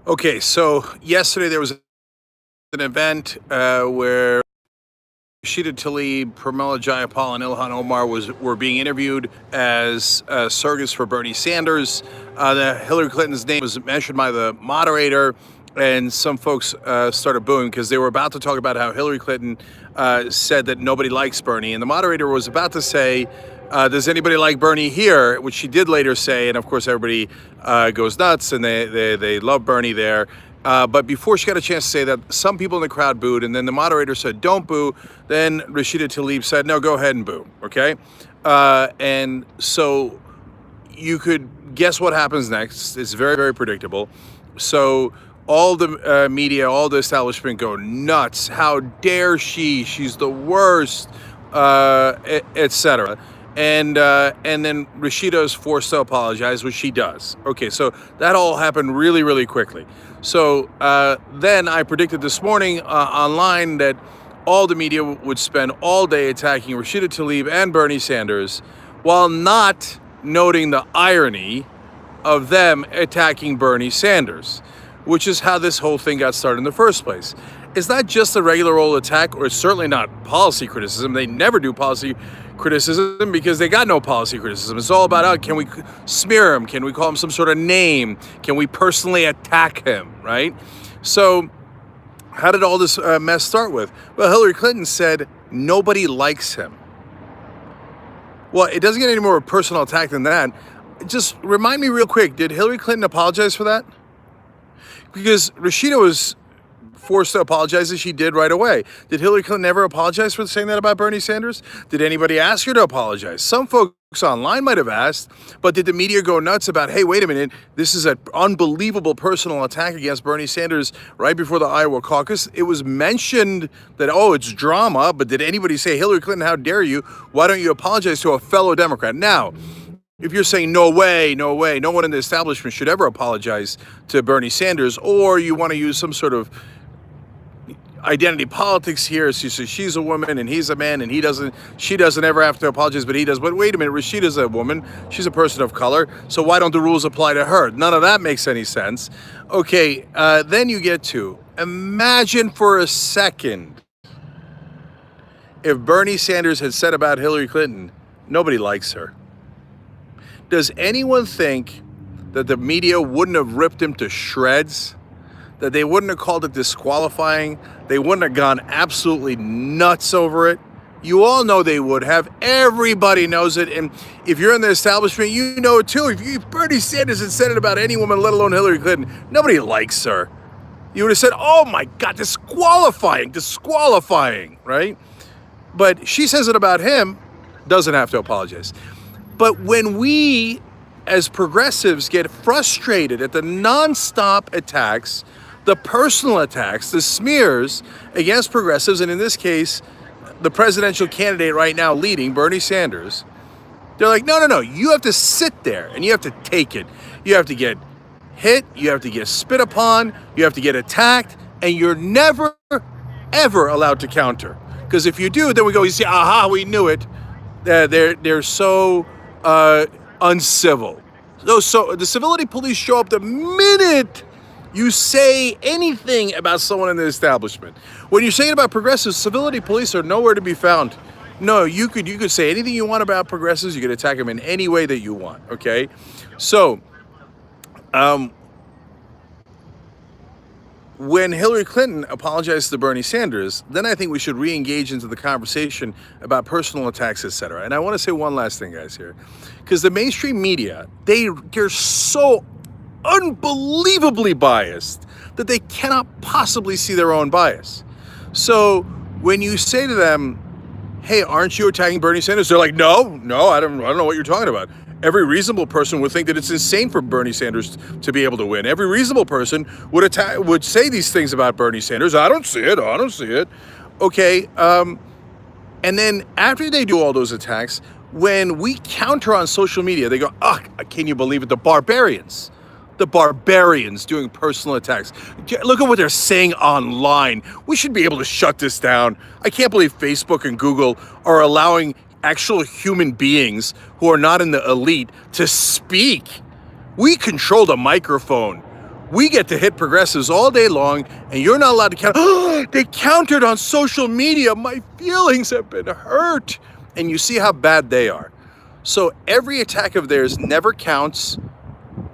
Okay, so yesterday there was an event where Rashida Tlaib, Pramila Jayapal, and Ilhan Omar were being interviewed as surrogates for Bernie Sanders. Hillary Clinton's name was mentioned by the moderator, and some folks started booing because they were about to talk about how Hillary Clinton said that nobody likes Bernie, and the moderator was about to say, "Does anybody like Bernie here?" Which she did later say, and of course everybody goes nuts, and they love Bernie there. But before she got a chance to say that, some people in the crowd booed, and then the moderator said, "Don't boo." Then Rashida Tlaib said, "No, go ahead and boo." Okay, and so you could guess what happens next. It's very, very predictable. So all the media, all the establishment go nuts. How dare she? She's the worst, etc. And then Rashida is forced to apologize, which she does. Okay, so that all happened really, really quickly. So then I predicted this morning online that all the media would spend all day attacking Rashida Tlaib and Bernie Sanders while not noting the irony of them attacking Bernie Sanders, which is how this whole thing got started in the first place. It's not just a regular old attack, or it's certainly not policy criticism. They never do policy criticism because they got no policy criticism. It's all about, can we smear him? Can we call him some sort of name? Can we personally attack him, right? So how did all this mess start with? Well, Hillary Clinton said nobody likes him. Well, it doesn't get any more personal attack than that. Just remind me real quick, did Hillary Clinton apologize for that? Because Rashida was forced to apologize, as she did right away. Did Hillary Clinton ever apologize for saying that about Bernie Sanders? Did anybody ask her to apologize? Some folks online might have asked, but did the media go nuts about, hey, wait a minute, this is an unbelievable personal attack against Bernie Sanders right before the Iowa caucus? It was mentioned that, oh, it's drama, but did anybody say, Hillary Clinton, how dare you? Why don't you apologize to a fellow Democrat? Now, if you're saying no way, no one in the establishment should ever apologize to Bernie Sanders, or you want to use some sort of identity politics here, so she's a woman and he's a man and she doesn't ever have to apologize, but he does. But wait a minute, Rashida's a woman, she's a person of color, so why don't the rules apply to her? None of that makes any sense. Okay, then you get to, imagine for a second if Bernie Sanders had said about Hillary Clinton, nobody likes her. Does anyone think that the media wouldn't have ripped him to shreds? That they wouldn't have called it disqualifying? They wouldn't have gone absolutely nuts over it? You all know they would have. Everybody knows it. And if you're in the establishment, you know it too. If Bernie Sanders had said it about any woman, let alone Hillary Clinton, nobody likes her. You would have said, oh my God, disqualifying, right? But she says it about him, doesn't have to apologize. But when we, as progressives, get frustrated at the nonstop attacks, the personal attacks, the smears against progressives, and in this case, the presidential candidate right now leading, Bernie Sanders, they're like, no, you have to sit there and you have to take it. You have to get hit, you have to get spit upon, you have to get attacked, and you're never, ever allowed to counter. Because if you do, then we go, you see, aha, we knew it. They're so uncivil. So the civility police show up the minute you say anything about someone in the establishment. When you're saying about progressives, civility police are nowhere to be found. No, you could say anything you want about progressives. You could attack them in any way that you want. Okay, so when Hillary Clinton apologized to Bernie Sanders, then I think we should re-engage into the conversation about personal attacks, etc. And I want to say one last thing, guys, here, because the mainstream media, they're so unbelievably biased that they cannot possibly see their own bias. So when you say to them, hey, aren't you attacking Bernie Sanders? They're like, no, I don't know what you're talking about. Every reasonable person would think that it's insane for Bernie Sanders to be able to win. Every reasonable person would say these things about Bernie Sanders. I don't see it. Okay, and then after they do all those attacks, when we counter on social media, they go, can you believe it? The barbarians doing personal attacks. Look at what they're saying online. We should be able to shut this down. I can't believe Facebook and Google are allowing actual human beings who are not in the elite to speak. We control the microphone. We get to hit progressives all day long, and you're not allowed to counter. They countered on social media. My feelings have been hurt. And you see how bad they are. So every attack of theirs never counts,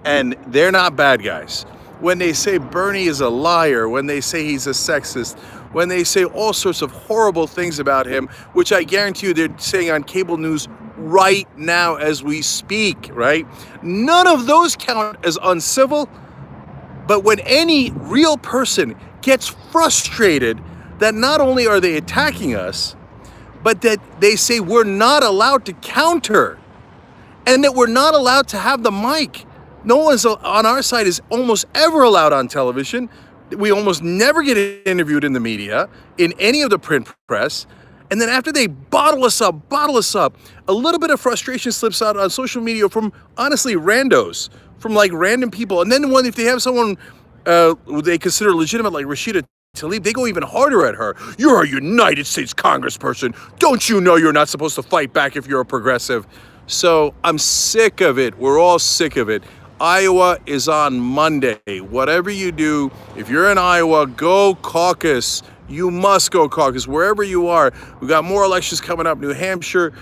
and they're not bad guys. When they say Bernie is a liar, when they say he's a sexist, when they say all sorts of horrible things about him, which I guarantee you they're saying on cable news right now as we speak, right? None of those count as uncivil. But when any real person gets frustrated that not only are they attacking us, but that they say we're not allowed to counter and that we're not allowed to have the mic. No one's on our side is almost ever allowed on television. We almost never get interviewed in the media, in any of the print press. And then after they bottle us up, a little bit of frustration slips out on social media from, honestly, randos, from like random people. And then if they have someone they consider legitimate, like Rashida Tlaib, they go even harder at her. You're a United States congressperson. Don't you know you're not supposed to fight back if you're a progressive? So I'm sick of it. We're all sick of it. Iowa is on Monday. Whatever you do, if you're in Iowa, go caucus. You must go caucus wherever you are. We got more elections coming up. New Hampshire,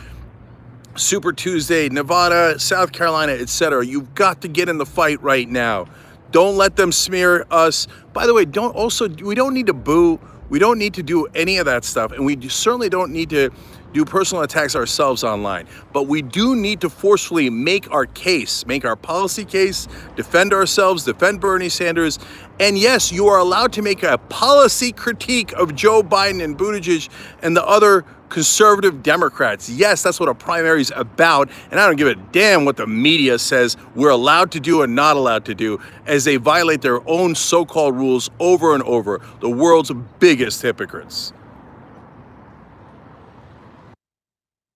Super Tuesday, Nevada, South Carolina, etc. You've got to get in the fight right now. Don't let them smear us. By the way, we don't need to boo. We don't need to do any of that stuff. And we certainly don't need to do personal attacks ourselves online. But we do need to forcefully make our case, make our policy case, defend ourselves, defend Bernie Sanders. And yes, you are allowed to make a policy critique of Joe Biden and Buttigieg and the other conservative Democrats. Yes, that's what a primary is about. And I don't give a damn what the media says we're allowed to do and not allowed to do, as they violate their own so-called rules over and over. The world's biggest hypocrites.